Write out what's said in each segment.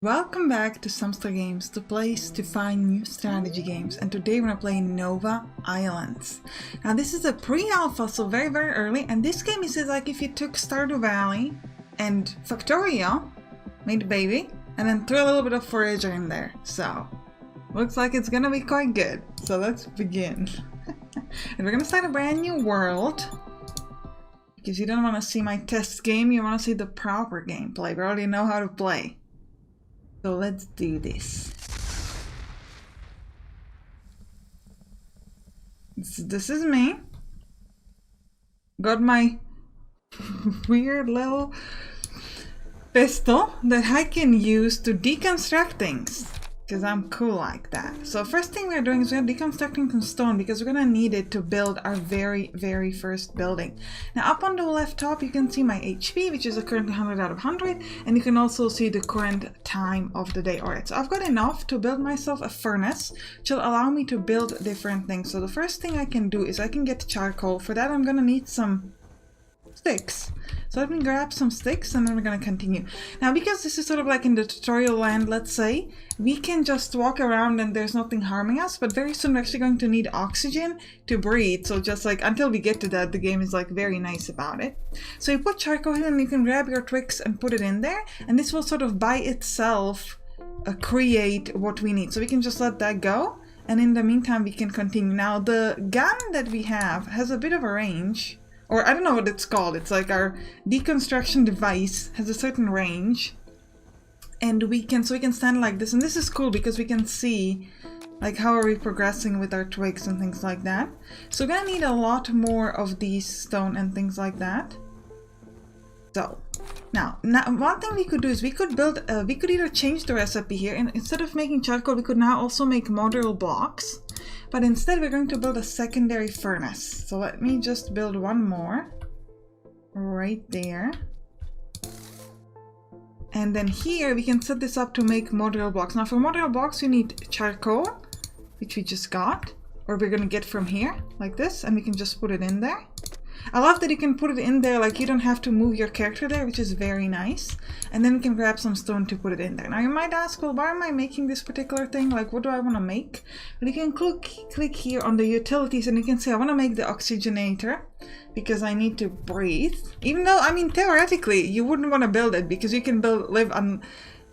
Welcome back to Sampstra Games, the place to find new strategy games, and today we're gonna play Nova Islands. Now this is a pre-alpha, so very early, and this game is like if you took Stardew Valley and Factorio, made a baby, and then threw a little bit of Forager in there. So, looks like it's gonna be quite good. So let's begin. And we're gonna start a brand new world. Because you don't want to see my test game, you want to see the proper gameplay. We already know how to play. So let's do this. This is me. Got my weird little pistol that I can use to deconstruct things. Because I'm cool like that. So first thing we're doing is we're deconstructing some stone because we're going to need it to build our very first building. Now up on the left top you can see my HP, which is currently 100 out of 100, and you can also see the current time of the day. Alright, so I've got enough to build myself a furnace, which will allow me to build different things. So the first thing I can do is I can get charcoal. For that I'm going to need some sticks. So let me grab some sticks and then we're gonna continue. Now because this is sort of like in the tutorial land, let's say, we can just walk around and there's nothing harming us, but very soon we're actually going to need oxygen to breathe. So just like until we get to that, the game is like very nice about it. So you put charcoal in and you can grab your twigs and put it in there, and this will sort of by itself create what we need. So we can just let that go, and in the meantime we can continue. Now the gun that we have has a bit of a range. Or I don't know what it's called. It's like our deconstruction device has a certain range, and we can stand like this, and this is cool because we can see like how are we progressing with our twigs and things like that. So we're gonna need a lot more of these stone and things like that. So now one thing we could do is we could build we could either change the recipe here, and instead of making charcoal we could now also make modular blocks. But instead we're going to build a secondary furnace. So let me just build one more right there. And then here we can set this up to make modular blocks. Now for modular blocks we need charcoal, which we just got, or we're going to get from here like this, and we can just put it in there. I love that you can put it in there, like you don't have to move your character there, which is very nice. And then we can grab some stone to put it in there. Now you might ask, well, why am I making this particular thing? Like, what do I want to make? But you can click here on the utilities and you can say, I want to make the oxygenator because I need to breathe. Even though, I mean, theoretically, you wouldn't want to build it because you can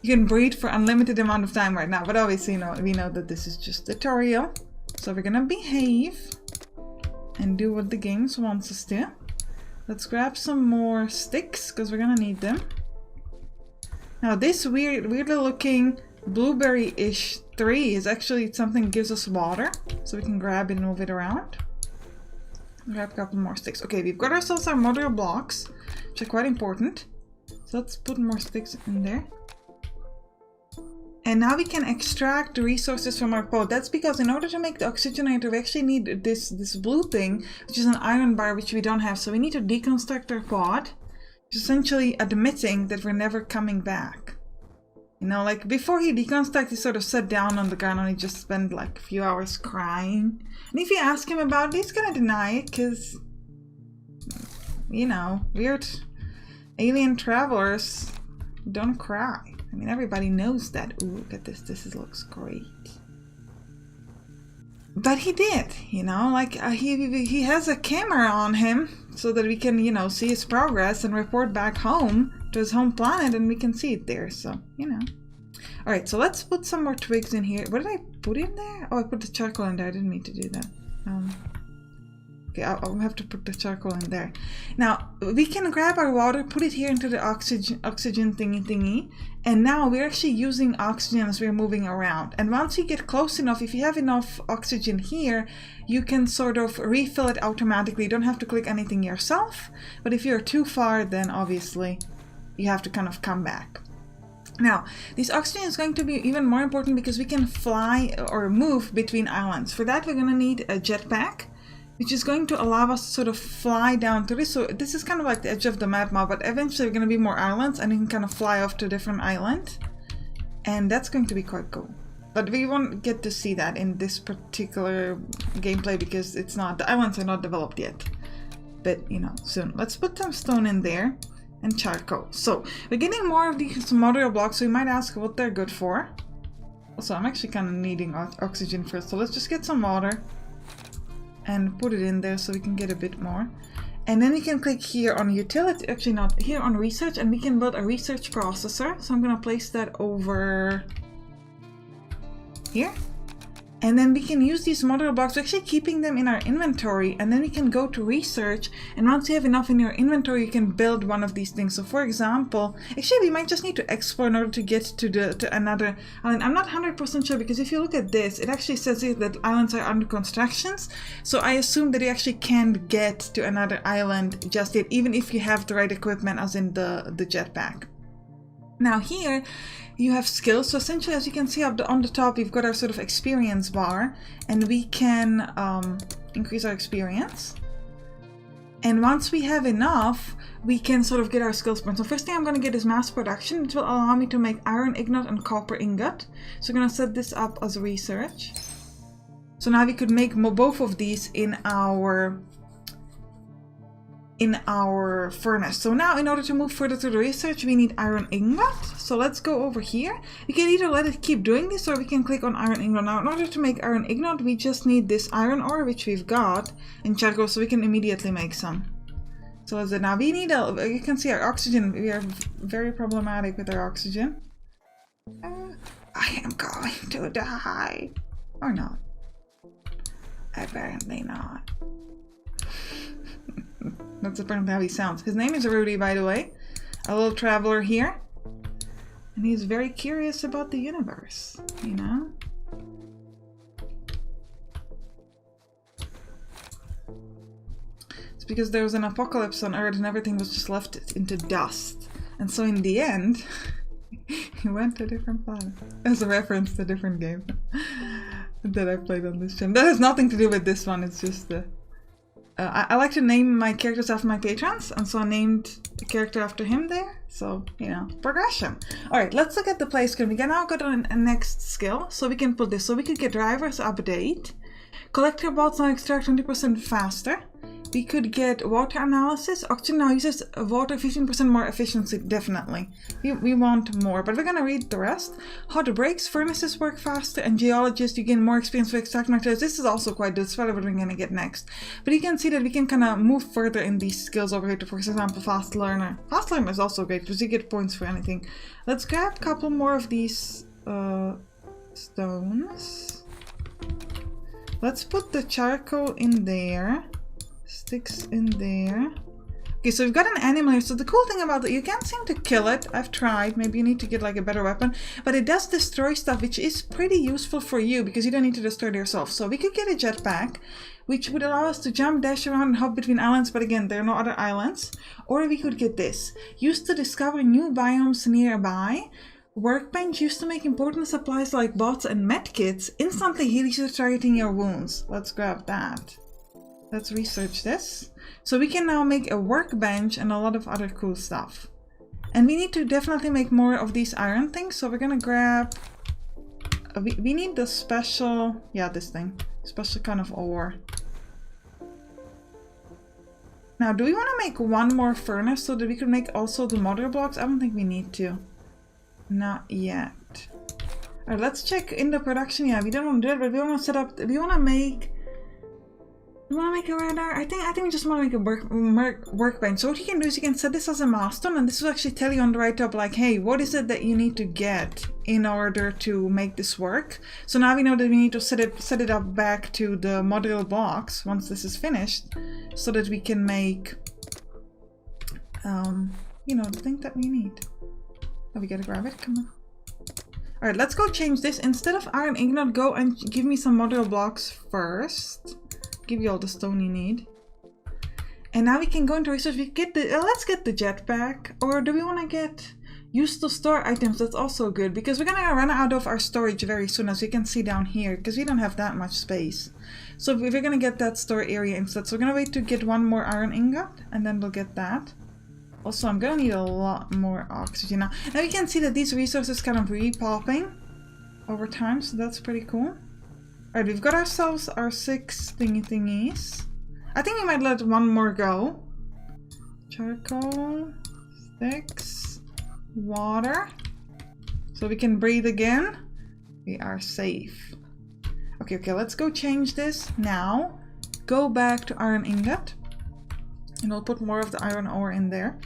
you can breathe for unlimited amount of time right now. But obviously, we know that this is just tutorial. So we're gonna behave and do what the game wants us to. Let's grab some more sticks because we're gonna need them. Now this weirdly looking blueberry-ish tree is actually something that gives us water, so we can grab it and move it around. Grab a couple more sticks. Okay, we've got ourselves our modular blocks, which are quite important. So let's put more sticks in there. And now we can extract the resources from our pod. That's because in order to make the oxygenator, we actually need this blue thing, which is an iron bar, which we don't have. So we need to deconstruct our pod, which is essentially admitting that we're never coming back. You know, like before he deconstructed, he sort of sat down on the ground and he just spent like a few hours crying. And if you ask him about it, he's gonna deny it because, you know, weird alien travelers don't cry. I mean, everybody knows that. Ooh, look at this. This looks great. But he did, you know, like he has a camera on him so that we can, you know, see his progress and report back home to his home planet, and we can see it there. So, you know. All right, so let's put some more twigs in here. What did I put in there? Oh, I put the charcoal in there. I didn't mean to do that. Okay, I'll have to put the charcoal in there. Now, we can grab our water, put it here into the oxygen thingy, and now we're actually using oxygen as we're moving around. And once you get close enough, if you have enough oxygen here, you can sort of refill it automatically. You don't have to click anything yourself, but if you're too far, then obviously you have to kind of come back. Now, this oxygen is going to be even more important because we can fly or move between islands. For that, we're going to need a jetpack, which is going to allow us to sort of fly down to this. So this is kind of like the edge of the map now, but eventually we're going to be more islands and you can kind of fly off to a different island. And that's going to be quite cool. But we won't get to see that in this particular gameplay because the islands are not developed yet. But, you know, soon. Let's put some stone in there. and charcoal. So we're getting more of these material blocks, so we might ask what they're good for. Also, I'm actually kind of needing oxygen first, so let's just get some water and put it in there so we can get a bit more. And then we can click here on utility, actually not, here on research, and we can build a research processor. So I'm gonna place that over here. And then we can use these model blocks, actually keeping them in our inventory, and then we can go to research, and once you have enough in your inventory you can build one of these things. So for example, actually we might just need to explore in order to get to another island. I'm not 100% sure, because if you look at this, it actually says here that islands are under constructions, so I assume that you actually can't get to another island just yet, even if you have the right equipment, as in the jetpack. Now here you have skills, so essentially, as you can see up on the top, we've got our sort of experience bar, and we can increase our experience. And once we have enough, we can sort of get our skills points. So first thing I'm going to get is mass production. It will allow me to make iron ingot and copper ingot. So I'm going to set this up as research. So now we could make both of these in our furnace. So now in order to move further to the research, we need iron ingot. So let's go over here. We can either let it keep doing this, or we can click on iron ingot. Now in order to make iron ingot, we just need this iron ore, which we've got, and charcoal, so we can immediately make some. So let's do. Now we need you can see our oxygen. We are very problematic with our oxygen. I am going to die. Or not. Apparently not. That's apparently how he sounds. His name is Rudy, by the way. A little traveler here. And he's very curious about the universe, you know? It's because there was an apocalypse on Earth and everything was just left into dust. And so in the end, he went to a different planet. As a reference to a different game that I played on this channel. That has nothing to do with this one, it's just the... I like to name my characters after my patrons, and so I named the character after him there. So, you know, progression. Alright, let's look at the play screen. We can now go to a next skill, so we can put this. So we could get drivers update. Collector bots now extract 20% faster. We could get water analysis. Oxygen now uses water 15% more efficiency, definitely. We want more, but we're gonna read the rest. Hot breaks, furnaces work faster, and geologists, you gain more experience for extracting materials. This is also quite good. It's probably what we're gonna get next. But you can see that we can kind of move further in these skills over here to, for example, fast learner. Fast learner is also great because you get points for anything. Let's grab a couple more of these stones. Let's put the charcoal in there. Sticks in there. Okay, so we've got an animal here. So the cool thing about it, you can't seem to kill it. I've tried. Maybe you need to get like a better weapon. But it does destroy stuff, which is pretty useful for you because you don't need to destroy it yourself. So we could get a jetpack, which would allow us to jump, dash around, and hop between islands. But again, there are no other islands. Or we could get this. Used to discover new biomes nearby. Workbench used to make important supplies like bots and medkits. Instantly heals you targeting your wounds. Let's grab that. Let's research this. So we can now make a workbench and a lot of other cool stuff. And we need to definitely make more of these iron things. So we're gonna grab... we need the special... yeah, this thing. Special kind of ore. Now, do we want to make one more furnace so that we can make also the mother blocks? I don't think we need to. Not yet. Alright, let's check in the production. Yeah, we don't want to do it, but we want to set up... we want to make... you want to make a radar? I think we just want to make a workbench. So what you can do is you can set this as a milestone, and this will actually tell you on the right top, like, hey, what is it that you need to get in order to make this work? So now we know that we need to set it up back to the model box once this is finished, so that we can make, you know, the thing that we need. Oh, we gotta grab it. Come on. All right, let's go change this. Instead of iron ingot, go and give me some model blocks first. Give you all the stone you need. And now we can go into research. We get the let's get the jetpack. Or do we want to get used to store items? That's also good because we're gonna run out of our storage very soon, as you can see down here, because we don't have that much space. So we're gonna get that store area instead. So we're gonna wait to get one more iron ingot, and then we'll get that. Also, I'm gonna need a lot more oxygen now. Now you can see that these resources kind of re-popping over time, so that's pretty cool. Alright, we've got ourselves our 6 thingies. I think we might let one more go. Charcoal, 6 water. So we can breathe again. We are safe. Okay, let's go change this now. Go back to iron ingot. And I'll put more of the iron ore in there.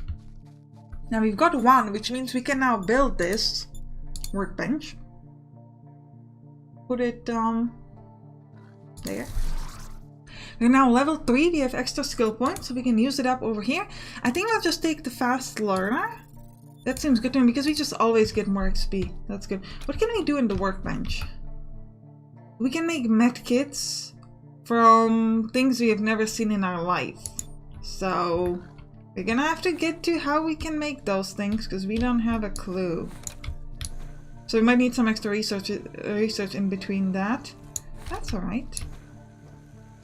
Now we've got 1, which means we can now build this workbench. Put it there. We're now level 3. We have extra skill points, so we can use it up over here. I think I'll just take the fast learner. That seems good to me because we just always get more XP. That's good. What can we do in the workbench? We can make med kits from things we have never seen in our life. So we're gonna have to get to how we can make those things because we don't have a clue. So we might need some extra research in between that. That's alright.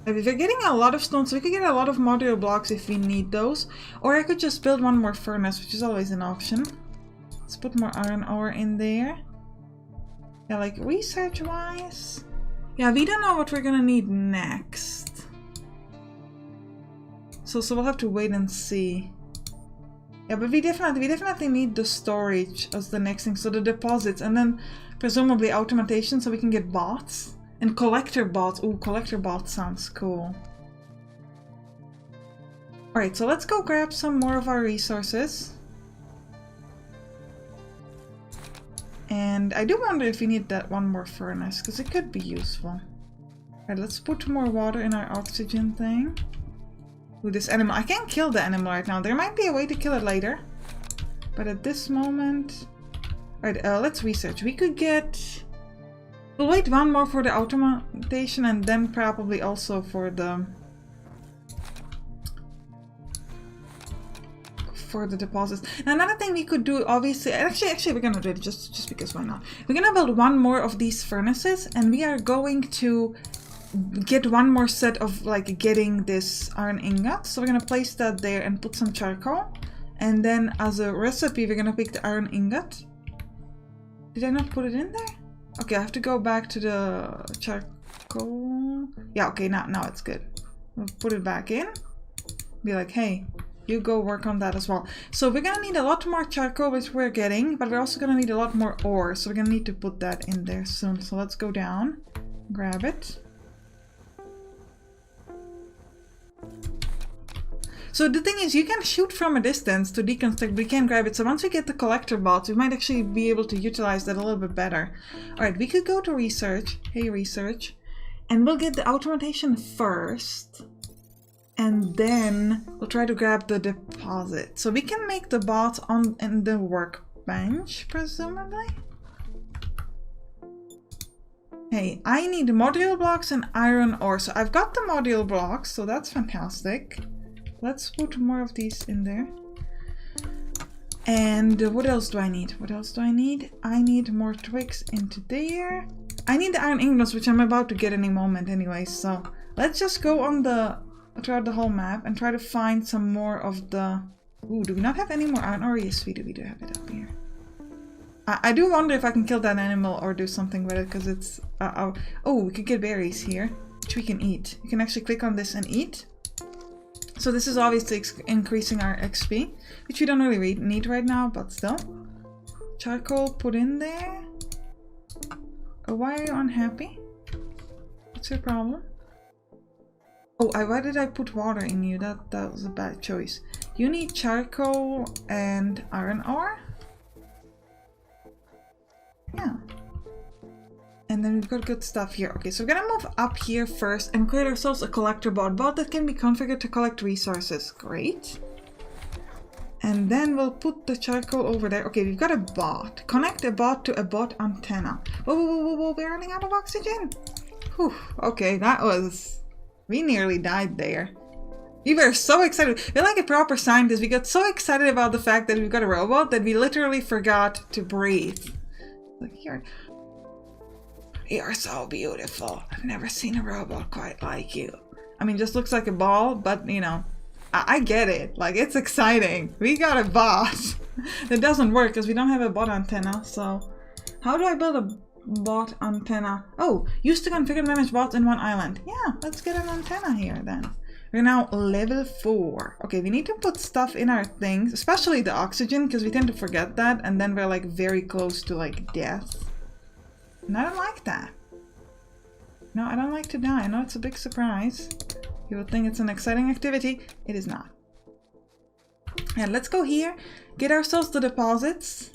If we're getting a lot of stones, we could get a lot of modular blocks if we need those. Or I could just build one more furnace, which is always an option. Let's put more iron ore in there. Yeah, like research-wise. Yeah, we don't know what we're gonna need next. So we'll have to wait and see. Yeah, but we definitely need the storage as the next thing. So the deposits and then presumably automation so we can get bots. And collector bots. Ooh, collector bots sounds cool. Alright, so let's go grab some more of our resources. And I do wonder if we need that one more furnace, because it could be useful. Alright, let's put more water in our oxygen thing. Ooh, this animal. I can't kill the animal right now. There might be a way to kill it later. But at this moment... Alright, let's research. We could get... We'll wait one more for the automation and then probably also for the deposits. Now another thing we could do, obviously, actually we're gonna do it just because why not? We're gonna build one more of these furnaces and we are going to get one more set of like getting this iron ingot. So we're gonna place that there and put some charcoal. And then as a recipe, we're gonna pick the iron ingot. Did I not put it in there? Okay, I have to go back to the charcoal. Yeah, okay, now it's good. We'll put it back in. Be like, hey, you go work on that as well. So we're gonna need a lot more charcoal, which we're getting, but we're also gonna need a lot more ore. So we're gonna need to put that in there soon. So let's go down, grab it. So the thing is, you can shoot from a distance to deconstruct, but you can't grab it. So once we get the collector bots, we might actually be able to utilize that a little bit better. Alright, we could go to research. Hey, research. And we'll get the automation first. And then we'll try to grab the deposit. So we can make the bots in the workbench, presumably. Hey, I need module blocks and iron ore. So I've got the module blocks, so that's fantastic. Let's put more of these in there. And what else do I need? What else do I need? I need more twigs into there. I need the iron ingots, which I'm about to get any moment anyway. So let's just go on throughout the whole map and try to find some more of the... Ooh, do we not have any more iron ore? Yes, we do. We do have it up here. I do wonder if I can kill that animal or do something with it, because it's... oh, we could get berries here, which we can eat. You can actually click on this and eat. So this is obviously increasing our XP, which we don't really need right now, but still. Charcoal put in there. Oh, why are you unhappy? What's your problem? Oh, why did I put water in you? That was a bad choice. You need charcoal and iron ore? Yeah. And then we've got good stuff here. Okay, so we're gonna move up here first and create ourselves a collector bot that can be configured to collect resources. Great. And then we'll put the charcoal over there. Okay, we've got a bot. Connect a bot to a bot antenna. Whoa, we're running out of oxygen. Whew, okay, that was... We nearly died there. We were so excited. We're like a proper scientist. We got so excited about the fact that we've got a robot that we literally forgot to breathe. Look here. You're so beautiful. I've never seen a robot quite like you. I mean, just looks like a ball, but you know, I get it. Like, it's exciting. We got a bot. It doesn't work because we don't have a bot antenna. So how do I build a bot antenna? Oh, use to configure and manage bots in one island. Yeah, let's get an antenna here then. We're now level 4. Okay, we need to put stuff in our things, especially the oxygen, because we tend to forget that, and then we're like very close to like death. And I don't like that. No, I don't like to die. I know it's a big surprise. You would think it's an exciting activity. It is not. And let's go here, get ourselves the deposits.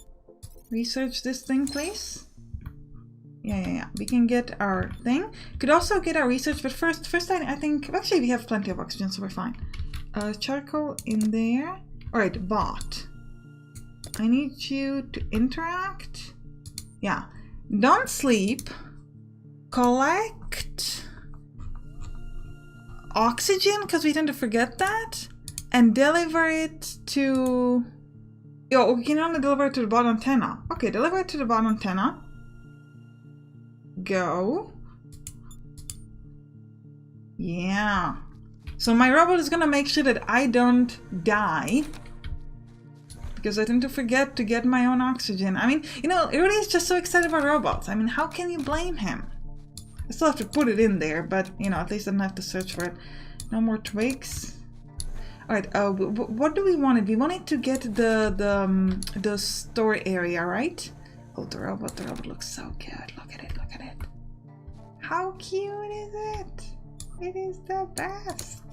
Research this thing, please. Yeah. We can get our thing. Could also get our research, but first I think... Actually, we have plenty of oxygen, so we're fine. Charcoal in there. Alright, bot. I need you to interact. Yeah. Don't sleep. Collect oxygen, because we tend to forget that. And deliver it to... Yo, we can only deliver it to the bot antenna. Okay, deliver it to the bot antenna. Go. Yeah. So my robot is gonna make sure that I don't die. Because I tend to forget to get my own oxygen. I mean, you know, Rudy is just so excited about robots. I mean, how can you blame him? I still have to put it in there, but, you know, at least I don't have to search for it. No more twigs. Alright, what do we want it? We wanted to get the store area, right? Oh, the robot looks so good. Look at it. How cute is it? It is the best.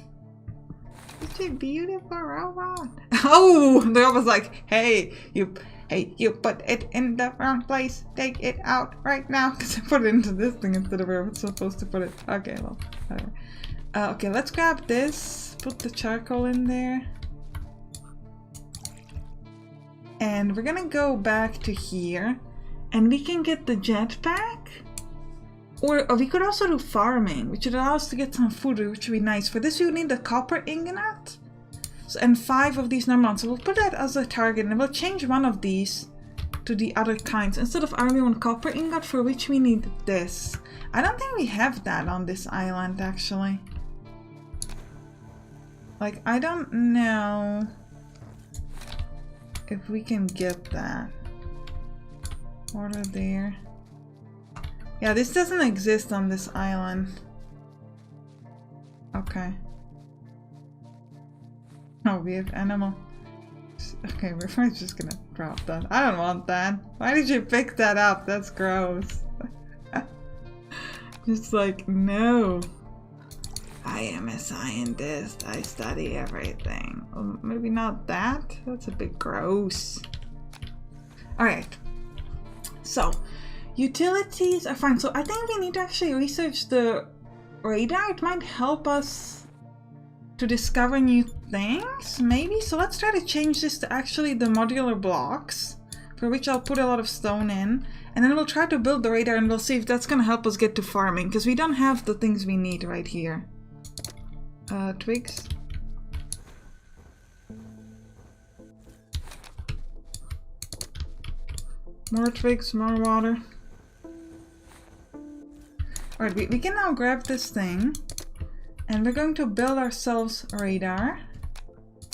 Such a beautiful robot. Oh, the robot's like, hey, you put it in the wrong place. Take it out right now. Because I put it into this thing instead of where it's supposed to put it. Okay, well, whatever. Okay, let's grab this. Put the charcoal in there. And we're gonna go back to here. And we can get the jetpack. Or we could also do farming, which would allow us to get some food, which would be nice. For this, we would need the copper ingot. So, and 5 of these number ones. So we'll put that as a target, and we'll change one of these to the other kinds. Instead of army 1 copper ingot, for which we need this. I don't think we have that on this island, actually. Like, I don't know if we can get that. Water there. Yeah, this doesn't exist on this island. Okay. Oh, we have animal. Okay, we're probably just gonna drop that. I don't want that. Why did you pick that up? That's gross. Just like, no. I am a scientist. I study everything. Well, maybe not that. That's a bit gross. Alright. So, utilities are fine. So I think we need to actually research the radar. It might help us to discover new things, maybe. So let's try to change this to actually the modular blocks, for which I'll put a lot of stone in. And then we'll try to build the radar and we'll see if that's going to help us get to farming. Because we don't have the things we need right here. Twigs. More twigs, more water. Alright, we can now grab this thing. And we're going to build ourselves a radar.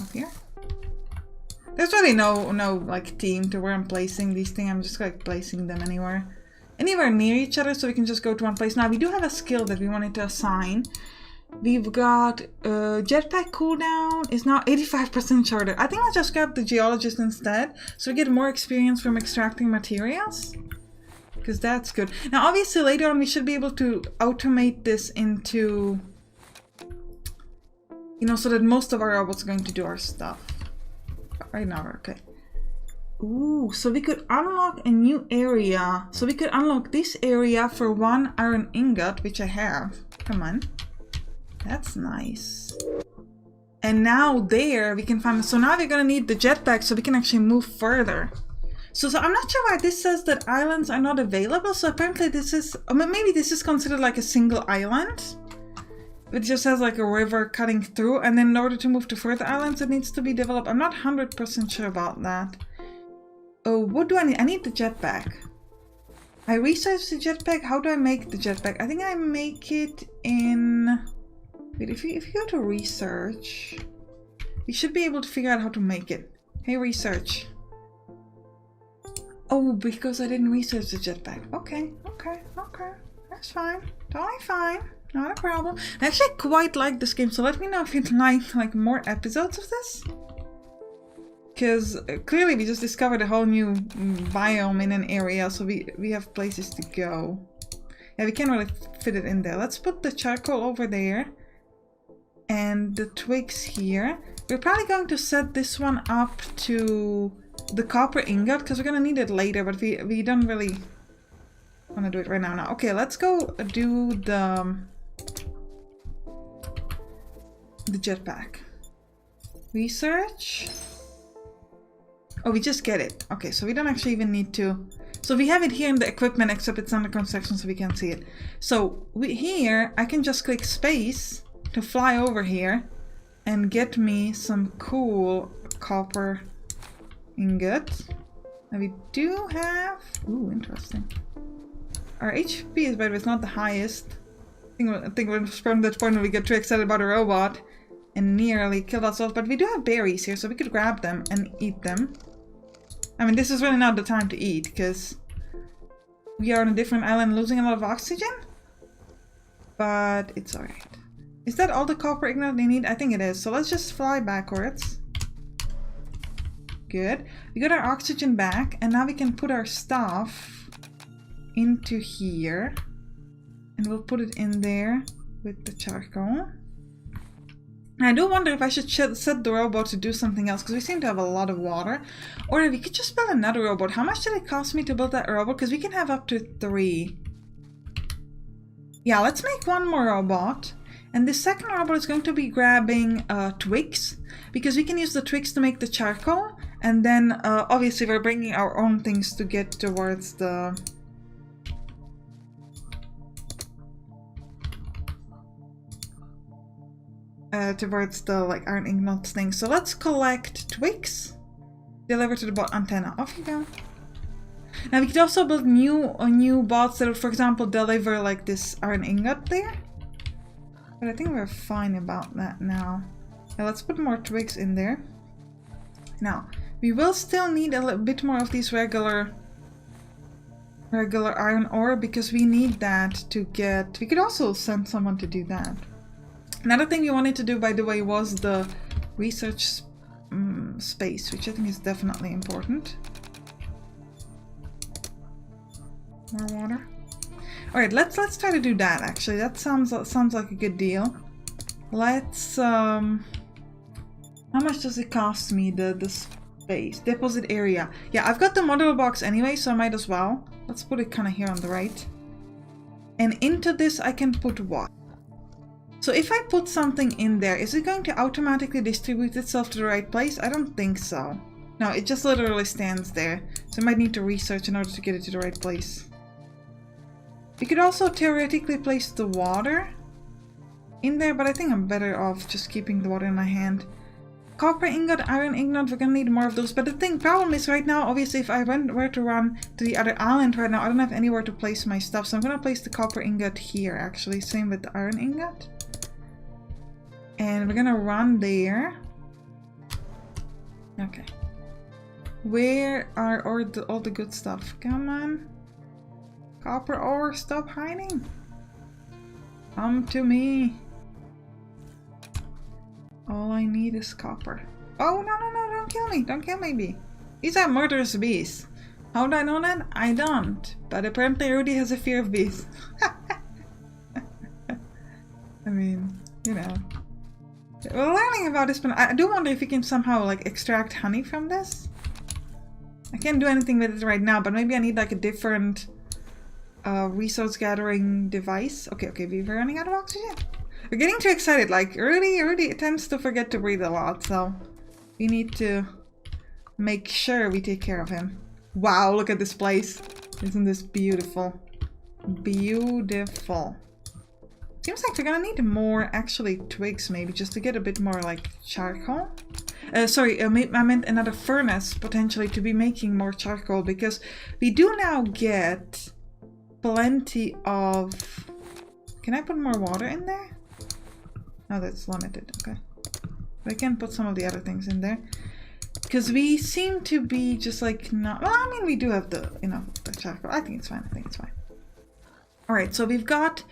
Up here. There's really no like theme to where I'm placing these things. I'm just like placing them anywhere near each other, so we can just go to one place. Now we do have a skill that we wanted to assign. We've got jetpack cooldown is now 85% shorter. I think I'll just grab the geologist instead, so we get more experience from extracting materials. Because that's good. Now obviously later on we should be able to automate this into, you know, so that most of our robots are going to do our stuff. But right now we're okay. Ooh, so we could unlock a new area. So we could unlock this area for 1 iron ingot, which I have. Come on. That's nice. And now there we can find, so now we're gonna need the jetpack so we can actually move further. So I'm not sure why this says that islands are not available. So apparently this is, maybe this is considered like a single island. It just has like a river cutting through, and then in order to move to further islands it needs to be developed. I'm not 100% sure about that. Oh, what do I need? I need the jetpack. I researched the jetpack. How do I make the jetpack? I think I make it in... Wait, if you go to research, you should be able to figure out how to make it. Hey, research. Oh, because I didn't research the jetpack. Okay. That's fine. Totally fine. Not a problem. I actually quite like this game, so let me know if you'd like more episodes of this. Because clearly we just discovered a whole new biome in an area, so we have places to go. Yeah, we can't really fit it in there. Let's put the charcoal over there. And the twigs here. We're probably going to set this one up to the copper ingot, because we're going to need it later, but we don't really want to do it right now. Okay, let's go do the jetpack. Research. Oh, we just get it. Okay, so we don't actually even need to... So we have it here in the equipment, except it's under construction, so we can't see it. So here, I can just click space to fly over here and get me some cool copper ingot. And we do have... Ooh, interesting. Our HP is, by the way, it's not the highest. I think we're from that point when we get too excited about a robot and nearly killed ourselves. But we do have berries here, so we could grab them and eat them. I mean, this is really not the time to eat, because we are on a different island losing a lot of oxygen. But it's alright. Is that all the copper ingot they need? I think it is. So let's just fly backwards. Good. We got our oxygen back, and now we can put our stuff into here. And we'll put it in there with the charcoal. And I do wonder if I should set the robot to do something else, because we seem to have a lot of water. Or if we could just build another robot. How much did it cost me to build that robot? Because we can have up to 3. Yeah, let's make one more robot. And the second robot is going to be grabbing twigs, because we can use the twigs to make the charcoal. And then obviously we're bringing our own things to get towards the... like iron ingots thing. So let's collect twigs. Deliver to the bot antenna. Off you go. Now we could also build new bots that would, for example, deliver like this iron ingot there. But I think we're fine about that now. Yeah, let's put more twigs in there. Now we will still need a little bit more of these regular iron ore, because we need that to get... We could also send someone to do that. Another thing we wanted to do, by the way, was the research space, which I think is definitely important. More water. All right, let's try to do that. Actually, that sounds like a good deal. Let's. How much does it cost me? The space deposit area. Yeah, I've got the model box anyway, so I might as well. Let's put it kind of here on the right. And into this, I can put what? So if I put something in there, is it going to automatically distribute itself to the right place? I don't think so. No, it just literally stands there. So I might need to research in order to get it to the right place. We could also theoretically place the water in there, but I think I'm better off just keeping the water in my hand. Copper ingot, iron ingot, we're gonna need more of those. But the problem is right now, obviously, if I were to run to the other island right now, I don't have anywhere to place my stuff. So I'm gonna place the copper ingot here, actually. Same with the iron ingot. And we're gonna run there. Okay. Where are all the good stuff? Come on. Copper ore, stop hiding. Come to me. All I need is copper. Oh, no, don't kill me. Don't kill me, bee. These are murderous bees. How do I know that? I don't. But apparently Rudy has a fear of bees. I mean, you know. We're learning about this, but I do wonder if you can somehow like extract honey from this. I can't do anything with it right now, but maybe I need like a different resource gathering device. Okay, we're running out of oxygen. We're getting too excited. Like Rudy tends to forget to breathe a lot, so we need to make sure we take care of him. Wow, look at this place. Isn't this beautiful? Beautiful. Seems like we're gonna need more actually twigs, maybe, just to get a bit more like charcoal. Sorry, I meant another furnace potentially to be making more charcoal, because we do now get plenty of... Can I put more water in there? No, that's limited. Okay. But I can put some of the other things in there. Because we seem to be just like not... Well, I mean, we do have the, you know, the charcoal. I think it's fine. Alright, so we've got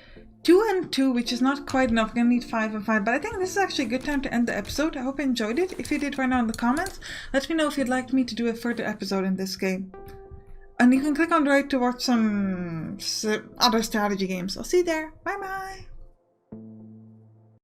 2 and 2, which is not quite enough. I'm gonna need 5 and 5, but I think this is actually a good time to end the episode. I hope you enjoyed it. If you did, write down in the comments. Let me know if you'd like me to do a further episode in this game. And you can click on the right to watch some other strategy games. I'll see you there. Bye bye!